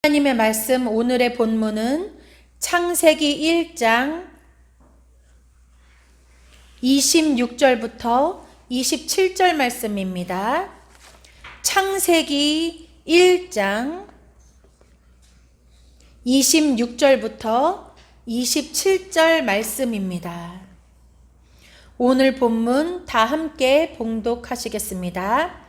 하나님의 말씀 오늘의 본문은 창세기 1장 26절부터 27절 말씀입니다. 창세기 1장 26절부터 27절 말씀입니다. 오늘 본문 다 함께 봉독하시겠습니다.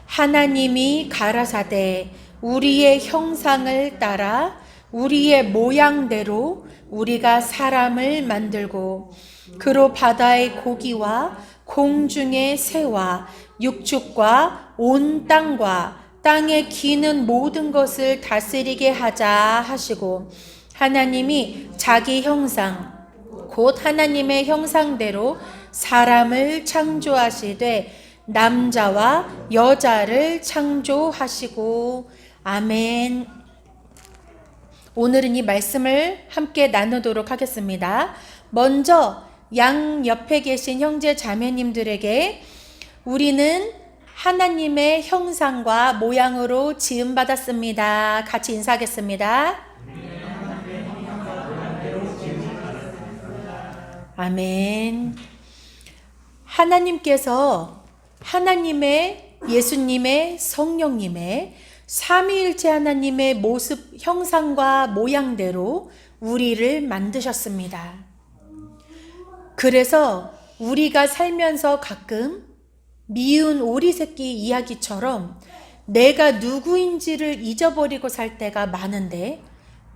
하나님이 가라사대 우리의 형상을 따라 우리의 모양대로 우리가 사람을 만들고 그로 바다의 고기와 공중의 새와 육축과 온 땅과 땅에 기는 모든 것을 다스리게 하자 하시고, 하나님이 자기 형상 곧 하나님의 형상대로 사람을 창조하시되 남자와 여자를 창조하시고. 아멘. 오늘은 이 말씀을 함께 나누도록 하겠습니다. 먼저 양 옆에 계신 형제 자매님들에게 우리는 하나님의 형상과 모양으로 지음받았습니다. 같이 인사하겠습니다. 아멘. 하나님께서 하나님의, 예수님의, 성령님의 삼위일체 하나님의 모습, 형상과 모양대로 우리를 만드셨습니다. 그래서 우리가 살면서 가끔 미운 오리 새끼 이야기처럼 내가 누구인지를 잊어버리고 살 때가 많은데,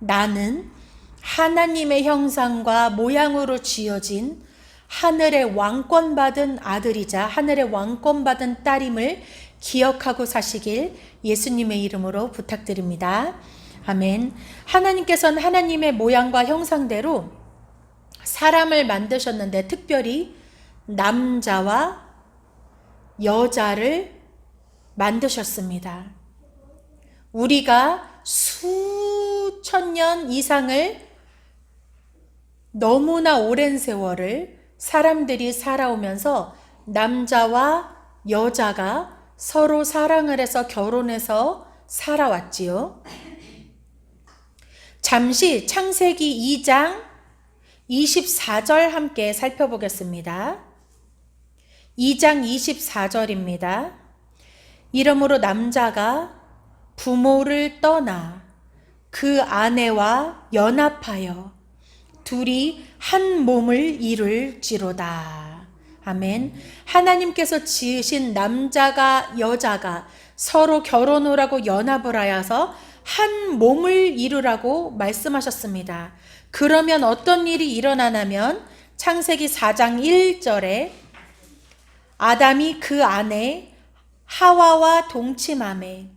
나는 하나님의 형상과 모양으로 지어진 하늘의 왕권 받은 아들이자 하늘의 왕권 받은 딸임을 기억하고 사시길 예수님의 이름으로 부탁드립니다. 아멘. 하나님께서는 하나님의 모양과 형상대로 사람을 만드셨는데 특별히 남자와 여자를 만드셨습니다. 우리가 수천 년 이상을, 너무나 오랜 세월을 사람들이 살아오면서 남자와 여자가 서로 사랑을 해서 결혼해서 살아왔지요. 잠시 창세기 2장 24절 함께 살펴보겠습니다. 2장 24절입니다. 이러므로 남자가 부모를 떠나 그 아내와 연합하여 둘이 한 몸을 이룰지로다. 아멘. 하나님께서 지으신 남자가 여자가 서로 결혼을 하고 연합을 하여서 한 몸을 이루라고 말씀하셨습니다. 그러면 어떤 일이 일어나냐면 창세기 4장 1절에 아담이 그 아내 하와와 동침하매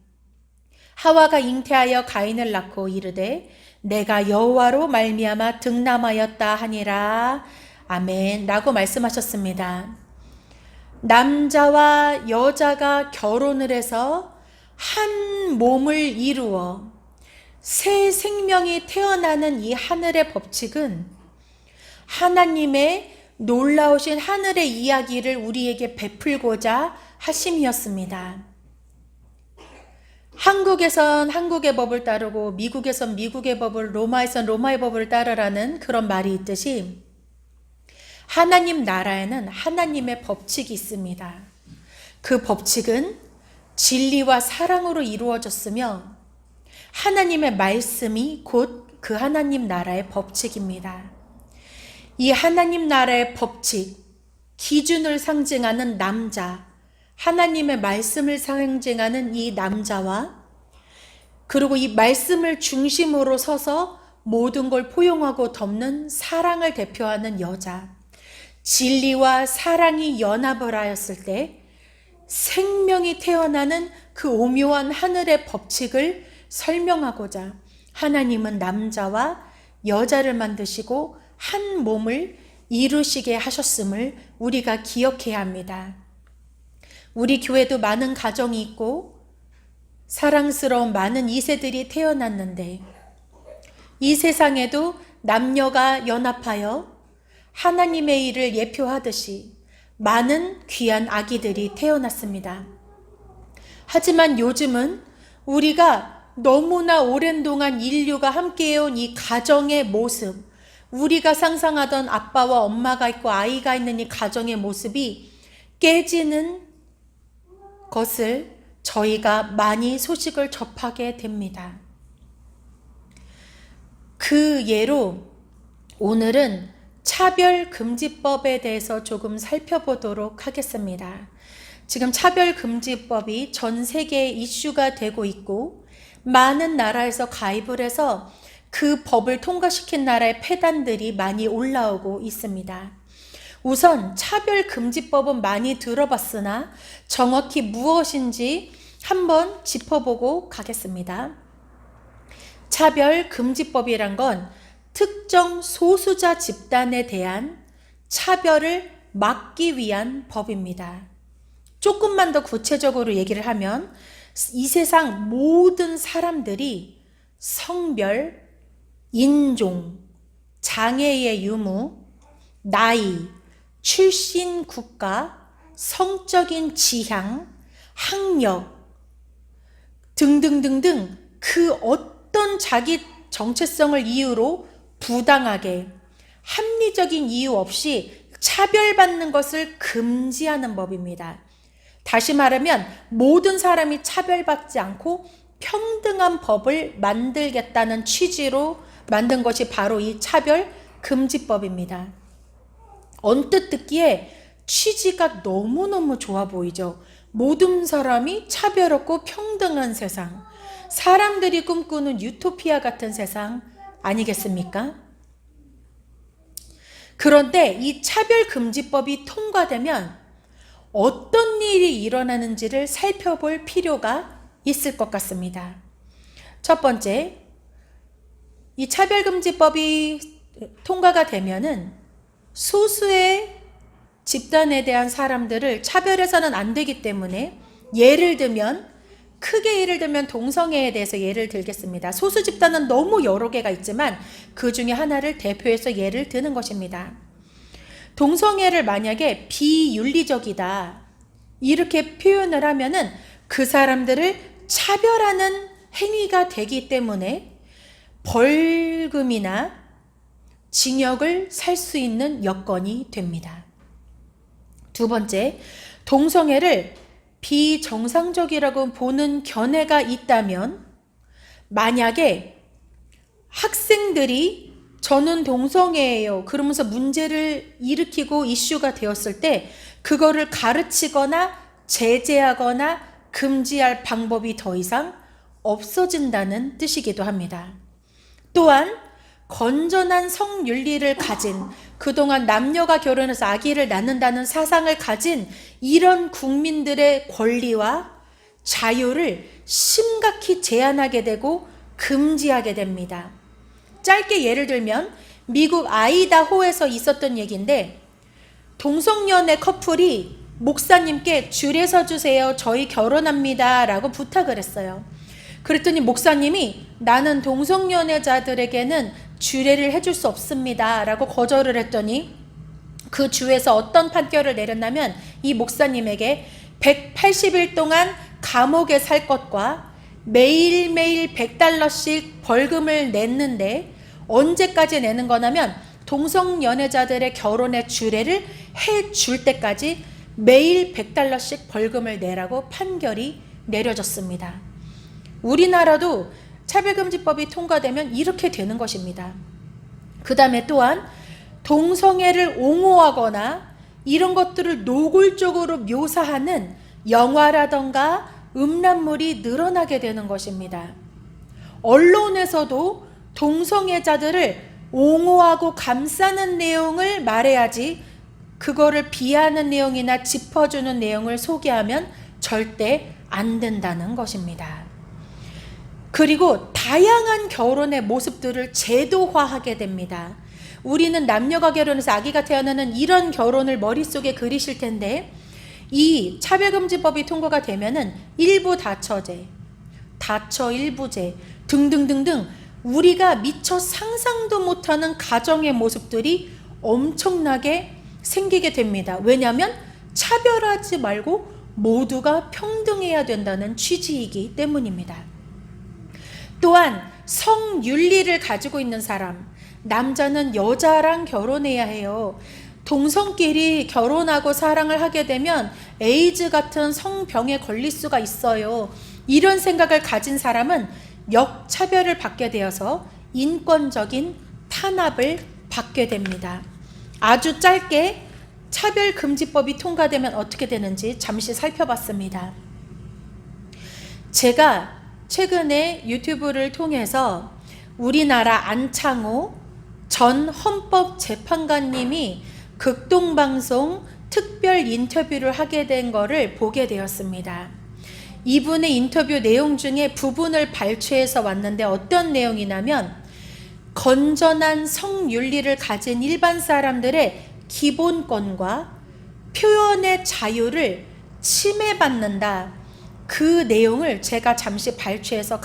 하와가 잉태하여 가인을 낳고 이르되 내가 여호와로 말미암아 득남하였다 하니라. 아멘 라고 말씀하셨습니다. 남자와 여자가 결혼을 해서 한 몸을 이루어 새 생명이 태어나는 이 하늘의 법칙은 하나님의 놀라우신 하늘의 이야기를 우리에게 베풀고자 하심이었습니다. 한국에선 한국의 법을 따르고 미국에선 미국의 법을, 로마에선 로마의 법을 따르라는 그런 말이 있듯이 하나님 나라에는 하나님의 법칙이 있습니다. 그 법칙은 진리와 사랑으로 이루어졌으며 하나님의 말씀이 곧 그 하나님 나라의 법칙입니다. 이 하나님 나라의 법칙, 기준을 상징하는 남자, 하나님의 말씀을 상징하는 이 남자와 그리고 이 말씀을 중심으로 서서 모든 걸 포용하고 덮는 사랑을 대표하는 여자, 진리와 사랑이 연합을 하였을 때 생명이 태어나는 그 오묘한 하늘의 법칙을 설명하고자 하나님은 남자와 여자를 만드시고 한 몸을 이루시게 하셨음을 우리가 기억해야 합니다. 우리 교회도 많은 가정이 있고 사랑스러운 많은 2세들이 태어났는데 이 세상에도 남녀가 연합하여 하나님의 일을 예표하듯이 많은 귀한 아기들이 태어났습니다. 하지만 요즘은 우리가 너무나 오랜 동안 인류가 함께해온 이 가정의 모습, 우리가 상상하던 아빠와 엄마가 있고 아이가 있는 이 가정의 모습이 깨지는 것을 저희가 많이 소식을 접하게 됩니다. 그 예로 오늘은 차별금지법에 대해서 조금 살펴보도록 하겠습니다. 지금 차별금지법이 전 세계에 이슈가 되고 있고 많은 나라에서 가입을 해서 그 법을 통과시킨 나라의 폐단들이 많이 올라오고 있습니다. 우선 차별금지법은 많이 들어봤으나 정확히 무엇인지 한번 짚어보고 가겠습니다. 차별금지법이란 건 특정 소수자 집단에 대한 차별을 막기 위한 법입니다. 조금만 더 구체적으로 얘기를 하면 이 세상 모든 사람들이 성별, 인종, 장애의 유무, 나이, 출신 국가, 성적인 지향, 학력 등등등등 그 어떤 자기 정체성을 이유로 부당하게 합리적인 이유 없이 차별받는 것을 금지하는 법입니다. 다시 말하면 모든 사람이 차별받지 않고 평등한 법을 만들겠다는 취지로 만든 것이 바로 이 차별금지법입니다. 언뜻 듣기에 취지가 너무너무 좋아 보이죠. 모든 사람이 차별 없고 평등한 세상, 사람들이 꿈꾸는 유토피아 같은 세상 아니겠습니까? 그런데 이 차별금지법이 통과되면 어떤 일이 일어나는지를 살펴볼 필요가 있을 것 같습니다. 첫 번째, 이 차별금지법이 통과가 되면은 소수의 집단에 대한 사람들을 차별해서는 안 되기 때문에 크게 예를 들면 동성애에 대해서 예를 들겠습니다. 소수 집단은 너무 여러 개가 있지만 그 중에 하나를 대표해서 예를 드는 것입니다. 동성애를 만약에 비윤리적이다 이렇게 표현을 하면은 그 사람들을 차별하는 행위가 되기 때문에 벌금이나 징역을 살 수 있는 여건이 됩니다. 두 번째, 동성애를 비정상적이라고 보는 견해가 있다면 만약에 학생들이 저는 동성애예요 그러면서 문제를 일으키고 이슈가 되었을 때 그거를 가르치거나 제재하거나 금지할 방법이 더 이상 없어진다는 뜻이기도 합니다. 또한 건전한 성윤리를 가진 그동안 남녀가 결혼해서 아기를 낳는다는 사상을 가진 이런 국민들의 권리와 자유를 심각히 제한하게 되고 금지하게 됩니다. 짧게 예를 들면 미국 아이다호에서 있었던 얘기인데 동성연애 커플이 목사님께 줄에 서주세요. 저희 결혼합니다. 라고 부탁을 했어요. 그랬더니 목사님이 나는 동성연애자들에게는 주례를 해줄 수 없습니다. 라고 거절을 했더니 그 주에서 어떤 판결을 내렸냐면 이 목사님에게 180일 동안 감옥에 살 것과 매일매일 $100씩 벌금을 냈는데 언제까지 내는 거냐면 동성연애자들의 결혼의 주례를 해줄 때까지 매일 $100씩 벌금을 내라고 판결이 내려졌습니다. 우리나라도 차별금지법이 통과되면 이렇게 되는 것입니다. 그 다음에 또한 동성애를 옹호하거나 이런 것들을 노골적으로 묘사하는 영화라던가 음란물이 늘어나게 되는 것입니다. 언론에서도 동성애자들을 옹호하고 감싸는 내용을 말해야지 그거를 비하하는 내용이나 짚어주는 내용을 소개하면 절대 안 된다는 것입니다. 그리고 다양한 결혼의 모습들을 제도화하게 됩니다. 우리는 남녀가 결혼해서 아기가 태어나는 이런 결혼을 머릿속에 그리실 텐데 이 차별금지법이 통과가 되면은 일부 다처제, 다처일부제 등등등등 우리가 미처 상상도 못하는 가정의 모습들이 엄청나게 생기게 됩니다. 왜냐하면 차별하지 말고 모두가 평등해야 된다는 취지이기 때문입니다. 또한 성윤리를 가지고 있는 사람, 남자는 여자랑 결혼해야 해요. 동성끼리 결혼하고 사랑을 하게 되면 에이즈 같은 성병에 걸릴 수가 있어요. 이런 생각을 가진 사람은 역차별을 받게 되어서 인권적인 탄압을 받게 됩니다. 아주 짧게 차별금지법이 통과되면 어떻게 되는지 잠시 살펴봤습니다. 제가 최근에 유튜브를 통해서 우리나라 안창호 전 헌법재판관님이 극동방송 특별 인터뷰를 하게 된 거를 보게 되었습니다. 이분의 인터뷰 내용 중에 부분을 발췌해서 왔는데 어떤 내용이냐면 건전한 성윤리를 가진 일반 사람들의 기본권과 표현의 자유를 침해받는다. 그 내용을 제가 잠시 발췌해서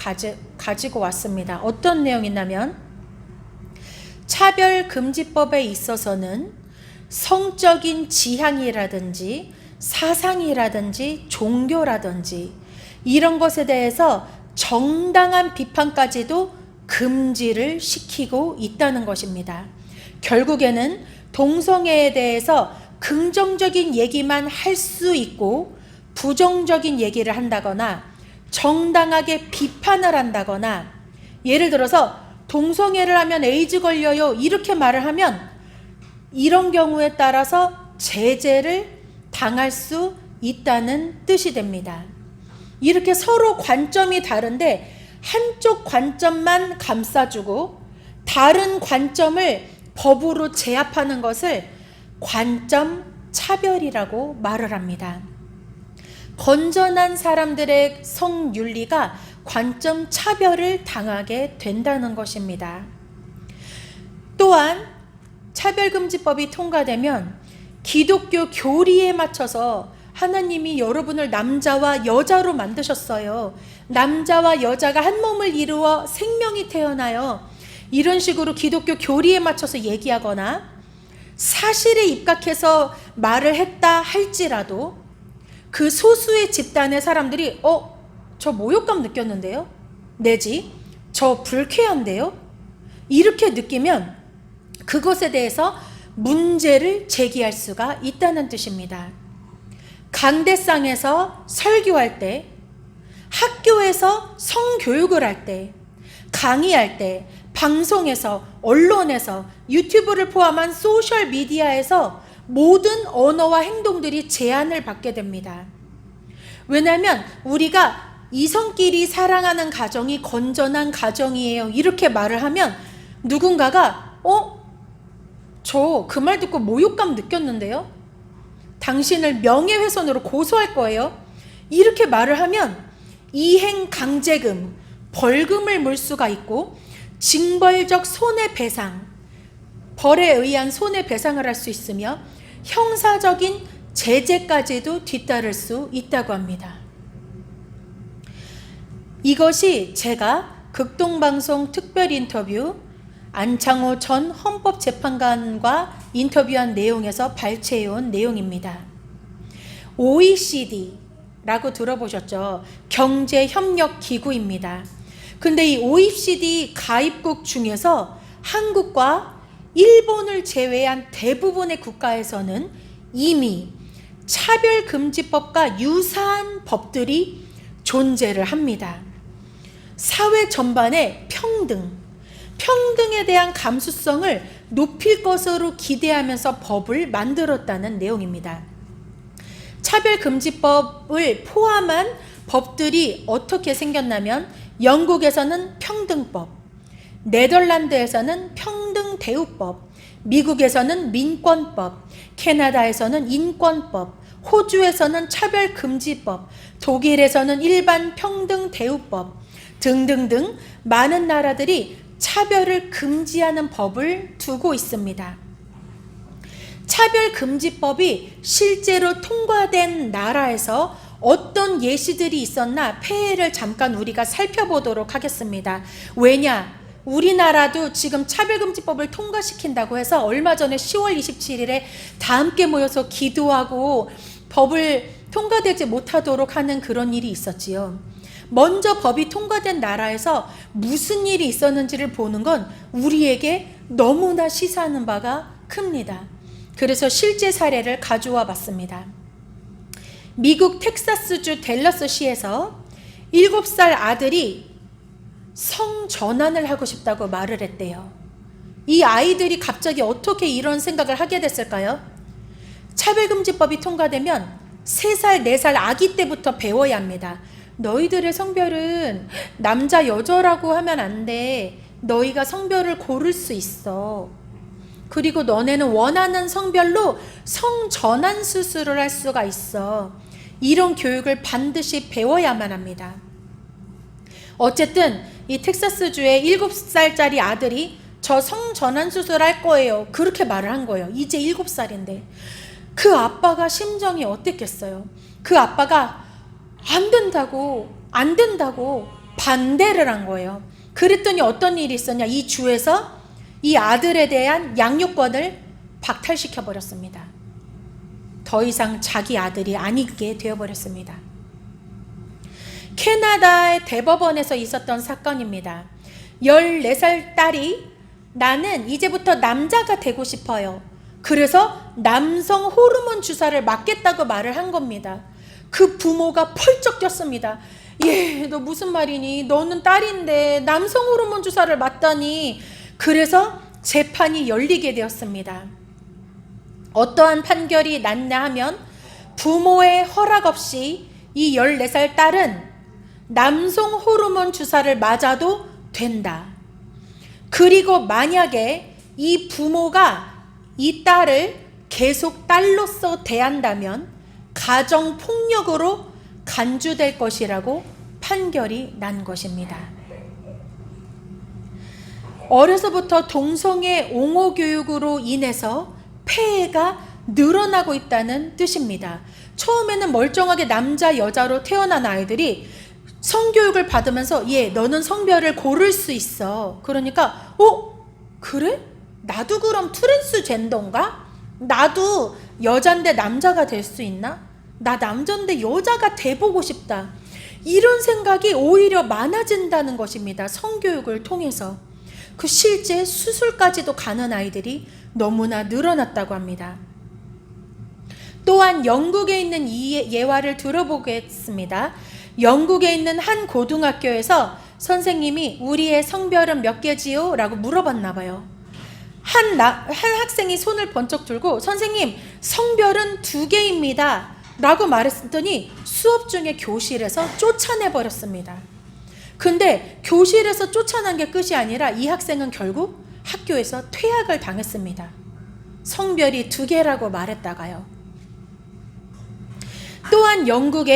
가지고 왔습니다. 어떤 내용이냐면 차별금지법에 있어서는 성적인 지향이라든지 사상이라든지 종교라든지 이런 것에 대해서 정당한 비판까지도 금지를 시키고 있다는 것입니다. 결국에는 동성애에 대해서 긍정적인 얘기만 할 수 있고 부정적인 얘기를 한다거나 정당하게 비판을 한다거나, 예를 들어서 동성애를 하면 에이즈 걸려요 이렇게 말을 하면 이런 경우에 따라서 제재를 당할 수 있다는 뜻이 됩니다. 이렇게 서로 관점이 다른데 한쪽 관점만 감싸주고 다른 관점을 법으로 제압하는 것을 관점 차별이라고 말을 합니다. 건전한 사람들의 성윤리가 관점 차별을 당하게 된다는 것입니다. 또한 차별금지법이 통과되면 기독교 교리에 맞춰서 하나님이 여러분을 남자와 여자로 만드셨어요. 남자와 여자가 한 몸을 이루어 생명이 태어나요. 이런 식으로 기독교 교리에 맞춰서 얘기하거나 사실에 입각해서 말을 했다 할지라도 그 소수의 집단의 사람들이 저 모욕감 느꼈는데요? 내지 저 불쾌한데요? 이렇게 느끼면 그것에 대해서 문제를 제기할 수가 있다는 뜻입니다. 강대상에서 설교할 때, 학교에서 성교육을 할 때, 강의할 때, 방송에서, 언론에서, 유튜브를 포함한 소셜미디어에서 모든 언어와 행동들이 제한을 받게 됩니다. 왜냐하면 우리가 이성끼리 사랑하는 가정이 건전한 가정이에요 이렇게 말을 하면 누군가가 저 그 말 듣고 모욕감 느꼈는데요? 당신을 명예훼손으로 고소할 거예요. 이렇게 말을 하면 이행 강제금, 벌금을 물 수가 있고 징벌적 손해배상, 벌에 의한 손해배상을 할 수 있으며 형사적인 제재까지도 뒤따를 수 있다고 합니다. 이것이 제가 극동방송 특별 인터뷰 안창호 전 헌법재판관과 인터뷰한 내용에서 발췌해온 내용입니다. OECD라고 들어보셨죠? 경제협력기구입니다. 근데 이 OECD 가입국 중에서 한국과 일본을 제외한 대부분의 국가에서는 이미 차별금지법과 유사한 법들이 존재를 합니다. 사회 전반의 평등에 대한 감수성을 높일 것으로 기대하면서 법을 만들었다는 내용입니다. 차별금지법을 포함한 법들이 어떻게 생겼냐면 영국에서는 평등법, 네덜란드에서는 평등대우법, 미국에서는 민권법, 캐나다에서는 인권법, 호주에서는 차별금지법, 독일에서는 일반 평등대우법 등등등 많은 나라들이 차별을 금지하는 법을 두고 있습니다. 차별금지법이 실제로 통과된 나라에서 어떤 예시들이 있었나 폐해를 잠깐 우리가 살펴보도록 하겠습니다. 왜냐? 우리나라도 지금 차별금지법을 통과시킨다고 해서 얼마 전에 10월 27일에 다 함께 모여서 기도하고 법을 통과되지 못하도록 하는 그런 일이 있었지요. 먼저 법이 통과된 나라에서 무슨 일이 있었는지를 보는 건 우리에게 너무나 시사하는 바가 큽니다. 그래서 실제 사례를 가져와 봤습니다. 미국 텍사스주 댈러스시에서 7살 아들이 성전환을 하고 싶다고 말을 했대요. 이 아이들이 갑자기 어떻게 이런 생각을 하게 됐을까요? 차별금지법이 통과되면 3살, 4살 아기 때부터 배워야 합니다. 너희들의 성별은 남자, 여자라고 하면 안 돼. 너희가 성별을 고를 수 있어. 그리고 너네는 원하는 성별로 성전환 수술을 할 수가 있어. 이런 교육을 반드시 배워야만 합니다. 어쨌든 이 텍사스주의 7살짜리 아들이 저 성전환 수술할 거예요. 그렇게 말을 한 거예요. 이제 7살인데. 그 아빠가 심정이 어땠겠어요? 그 아빠가 안 된다고 반대를 한 거예요. 그랬더니 어떤 일이 있었냐? 이 주에서 이 아들에 대한 양육권을 박탈시켜 버렸습니다. 더 이상 자기 아들이 아니게 되어버렸습니다. 캐나다의 대법원에서 있었던 사건입니다. 14살 딸이 나는 이제부터 남자가 되고 싶어요. 그래서 남성 호르몬 주사를 맞겠다고 말을 한 겁니다. 그 부모가 펄쩍 뛰었습니다. 예, 너 무슨 말이니? 너는 딸인데 남성 호르몬 주사를 맞다니. 그래서 재판이 열리게 되었습니다. 어떠한 판결이 났냐 하면 부모의 허락 없이 이 14살 딸은 남성 호르몬 주사를 맞아도 된다. 그리고 만약에 이 부모가 이 딸을 계속 딸로서 대한다면 가정폭력으로 간주될 것이라고 판결이 난 것입니다. 어려서부터 동성애 옹호 교육으로 인해서 폐해가 늘어나고 있다는 뜻입니다. 처음에는 멀쩡하게 남자, 여자로 태어난 아이들이 성교육을 받으면서 너는 성별을 고를 수 있어. 그러니까 그래? 나도 그럼 트랜스젠더인가? 나도 여잔데 남자가 될 수 있나? 나 남잔데 여자가 돼보고 싶다. 이런 생각이 오히려 많아진다는 것입니다. 성교육을 통해서. 그 실제 수술까지도 가는 아이들이 너무나 늘어났다고 합니다. 또한 영국에 있는 이 예화를 들어보겠습니다. 영국에 있는 한 고등학교에서 선생님이 우리의 성별은 몇 개지요? 라고 물어봤나 봐요. 한 학생이 손을 번쩍 들고 선생님 성별은 2개입니다 라고 말했더니 수업 중에 교실에서 쫓아내버렸습니다. 근데 교실에서 쫓아난 게 끝이 아니라 이 학생은 결국 학교에서 퇴학을 당했습니다. 성별이 2개라고 말했다가요. 또한 영국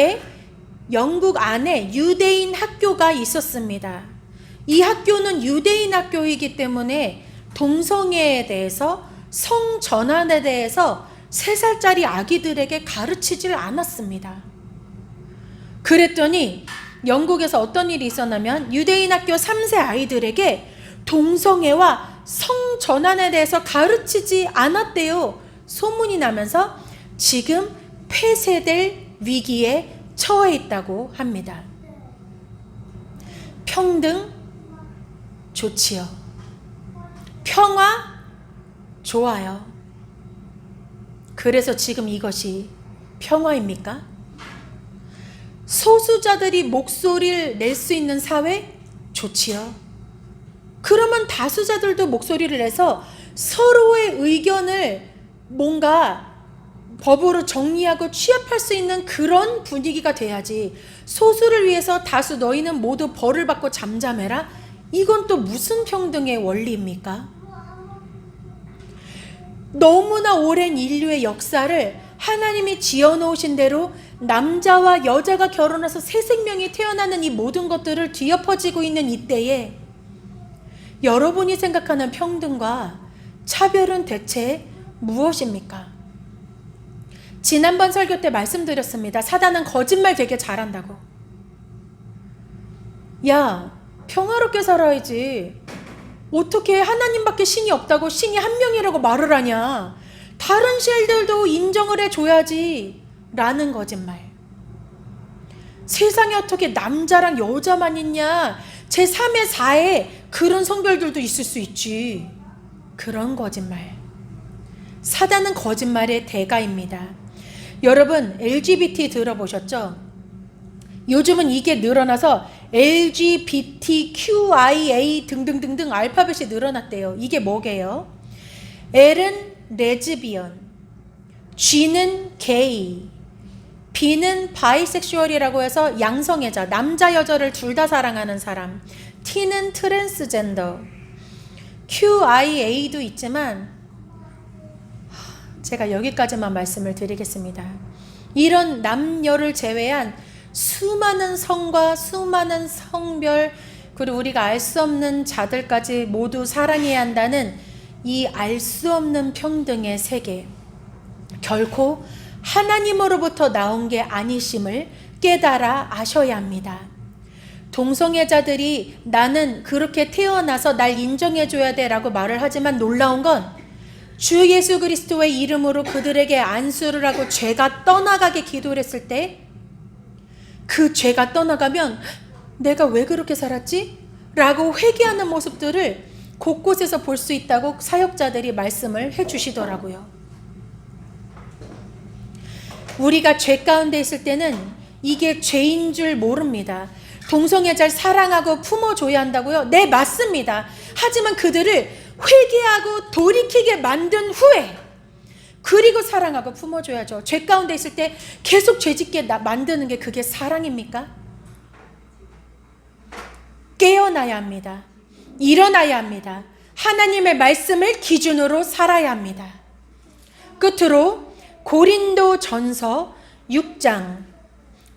안에 유대인 학교가 있었습니다. 이 학교는 유대인 학교이기 때문에 동성애에 대해서 성전환에 대해서 3살짜리 아기들에게 가르치질 않았습니다. 그랬더니 영국에서 어떤 일이 있었냐면 유대인 학교 3세 아이들에게 동성애와 성전환에 대해서 가르치지 않았대요. 소문이 나면서 지금 폐쇄될 위기에 처해 있다고 합니다. 평등 좋지요. 평화 좋아요. 그래서 지금 이것이 평화입니까? 소수자들이 목소리를 낼 수 있는 사회 좋지요. 그러면 다수자들도 목소리를 내서 서로의 의견을 뭔가 법으로 정리하고 취합할 수 있는 그런 분위기가 돼야지. 소수를 위해서 다수 너희는 모두 벌을 받고 잠잠해라? 이건 또 무슨 평등의 원리입니까? 너무나 오랜 인류의 역사를 하나님이 지어놓으신 대로 남자와 여자가 결혼해서 새 생명이 태어나는 이 모든 것들을 뒤엎어지고 있는 이때에 여러분이 생각하는 평등과 차별은 대체 무엇입니까? 지난번 설교 때 말씀드렸습니다. 사단은 거짓말 되게 잘한다고. 야, 평화롭게 살아야지. 어떻게 하나님밖에 신이 없다고 신이 한 명이라고 말을 하냐. 다른 신들도 인정을 해줘야지. 라는 거짓말. 세상에 어떻게 남자랑 여자만 있냐? 제3의 4에 그런 성별들도 있을 수 있지. 그런 거짓말. 사단은 거짓말의 대가입니다. 여러분 LGBT 들어보셨죠? 요즘은 이게 늘어나서 LGBTQIA 등등등등 알파벳이 늘어났대요. 이게 뭐게요? L은 레즈비언, G는 게이, B는 바이섹슈얼이라고 해서 양성애자, 남자 여자를 둘 다 사랑하는 사람, T는 트랜스젠더, QIA도 있지만 제가 여기까지만 말씀을 드리겠습니다. 이런 남녀를 제외한 수많은 성과 수많은 성별, 그리고 우리가 알 수 없는 자들까지 모두 사랑해야 한다는 이 알 수 없는 평등의 세계, 결코 하나님으로부터 나온 게 아니심을 깨달아 아셔야 합니다. 동성애자들이 나는 그렇게 태어나서 날 인정해줘야 돼 라고 말을 하지만 놀라운 건 주 예수 그리스도의 이름으로 그들에게 안수를 하고 죄가 떠나가게 기도를 했을 때 그 죄가 떠나가면 내가 왜 그렇게 살았지? 라고 회개하는 모습들을 곳곳에서 볼 수 있다고 사역자들이 말씀을 해주시더라고요. 우리가 죄 가운데 있을 때는 이게 죄인 줄 모릅니다. 동성애자를 사랑하고 품어줘야 한다고요? 네, 맞습니다. 하지만 그들을 회개하고 돌이키게 만든 후에 그리고 사랑하고 품어줘야죠. 죄 가운데 있을 때 계속 죄짓게 만드는 게 그게 사랑입니까? 깨어나야 합니다. 일어나야 합니다. 하나님의 말씀을 기준으로 살아야 합니다. 끝으로 고린도전서 6장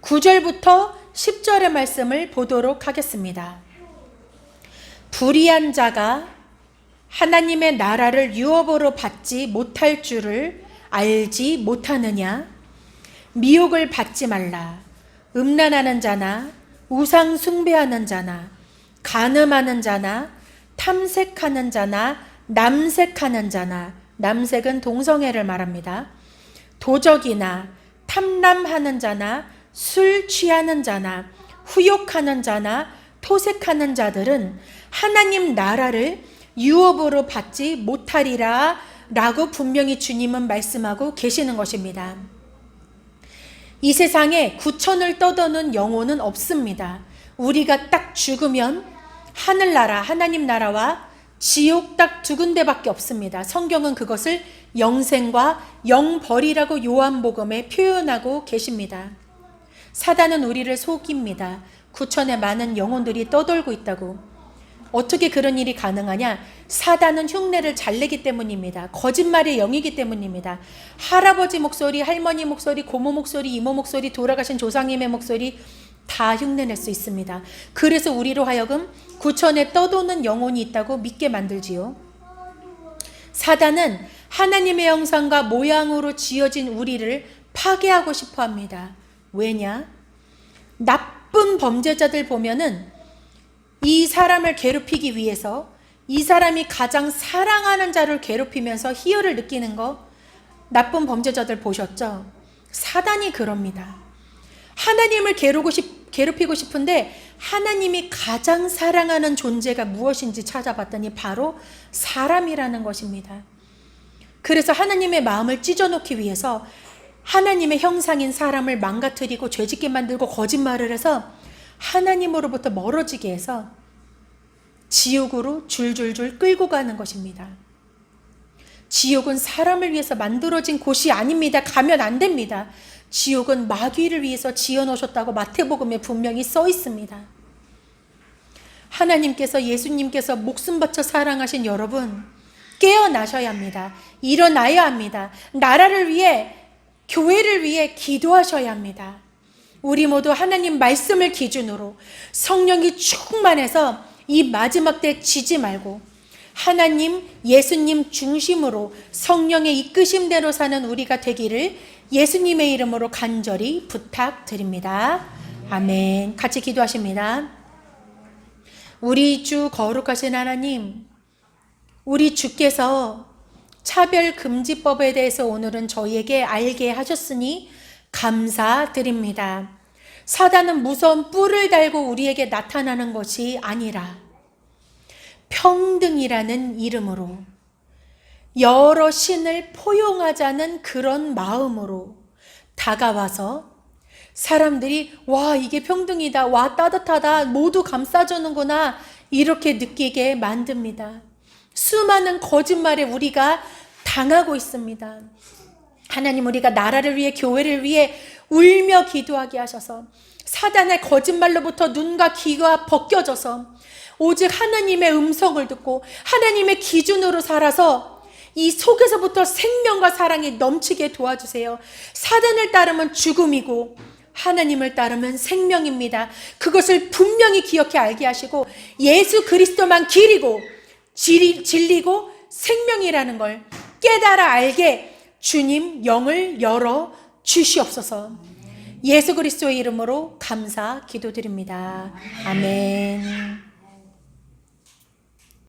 9절부터 10절의 말씀을 보도록 하겠습니다. 불의한 자가 하나님의 나라를 유업으로 받지 못할 줄을 알지 못하느냐? 미혹을 받지 말라. 음란하는 자나 우상 숭배하는 자나 간음하는 자나 탐색하는 자나 남색하는 자나, 남색은 동성애를 말합니다. 도적이나 탐람하는 자나 술 취하는 자나 후욕하는 자나 토색하는 자들은 하나님 나라를 유업으로 받지 못하리라 라고 분명히 주님은 말씀하고 계시는 것입니다. 이 세상에 구천을 떠도는 영혼은 없습니다. 우리가 딱 죽으면 하늘나라, 하나님 나라와 지옥 딱 두 군데밖에 없습니다. 성경은 그것을 영생과 영벌이라고 요한복음에 표현하고 계십니다. 사단은 우리를 속입니다. 구천에 많은 영혼들이 떠돌고 있다고. 어떻게 그런 일이 가능하냐? 사단은 흉내를 잘 내기 때문입니다. 거짓말의 영이기 때문입니다. 할아버지 목소리, 할머니 목소리, 고모 목소리, 이모 목소리, 돌아가신 조상님의 목소리 다 흉내낼 수 있습니다. 그래서 우리로 하여금 구천에 떠도는 영혼이 있다고 믿게 만들지요. 사단은 하나님의 형상과 모양으로 지어진 우리를 파괴하고 싶어 합니다. 왜냐? 나쁜 범죄자들 보면은 이 사람을 괴롭히기 위해서 이 사람이 가장 사랑하는 자를 괴롭히면서 희열을 느끼는 거, 나쁜 범죄자들 보셨죠? 사단이 그럽니다. 하나님을 괴롭히고 싶은데 하나님이 가장 사랑하는 존재가 무엇인지 찾아봤더니 바로 사람이라는 것입니다. 그래서 하나님의 마음을 찢어놓기 위해서 하나님의 형상인 사람을 망가뜨리고 죄짓게 만들고 거짓말을 해서 하나님으로부터 멀어지게 해서 지옥으로 줄줄줄 끌고 가는 것입니다. 지옥은 사람을 위해서 만들어진 곳이 아닙니다. 가면 안 됩니다. 지옥은 마귀를 위해서 지어놓으셨다고 마태복음에 분명히 써 있습니다. 하나님께서, 예수님께서 목숨 바쳐 사랑하신 여러분, 깨어나셔야 합니다. 일어나야 합니다. 나라를 위해, 교회를 위해 기도하셔야 합니다. 우리 모두 하나님 말씀을 기준으로 성령이 충만해서 이 마지막 때 지지 말고 하나님, 예수님 중심으로 성령의 이끄심대로 사는 우리가 되기를 예수님의 이름으로 간절히 부탁드립니다. 아멘. 같이 기도하십니다. 우리 주 거룩하신 하나님, 우리 주께서 차별금지법에 대해서 오늘은 저희에게 알게 하셨으니 감사드립니다. 사단은 무서운 뿔을 달고 우리에게 나타나는 것이 아니라 평등이라는 이름으로 여러 신을 포용하자는 그런 마음으로 다가와서 사람들이 와, 이게 평등이다, 와, 따뜻하다, 모두 감싸주는구나, 이렇게 느끼게 만듭니다. 수많은 거짓말에 우리가 당하고 있습니다. 하나님, 우리가 나라를 위해, 교회를 위해 울며 기도하게 하셔서 사단의 거짓말로부터 눈과 귀가 벗겨져서 오직 하나님의 음성을 듣고 하나님의 기준으로 살아서 이 속에서부터 생명과 사랑이 넘치게 도와주세요. 사단을 따르면 죽음이고 하나님을 따르면 생명입니다. 그것을 분명히 기억해 알게 하시고 예수 그리스도만 길이고 진리고 생명이라는 걸 깨달아 알게 주님 영을 열어 주시옵소서. 예수 그리스도의 이름으로 감사 기도드립니다. 아멘.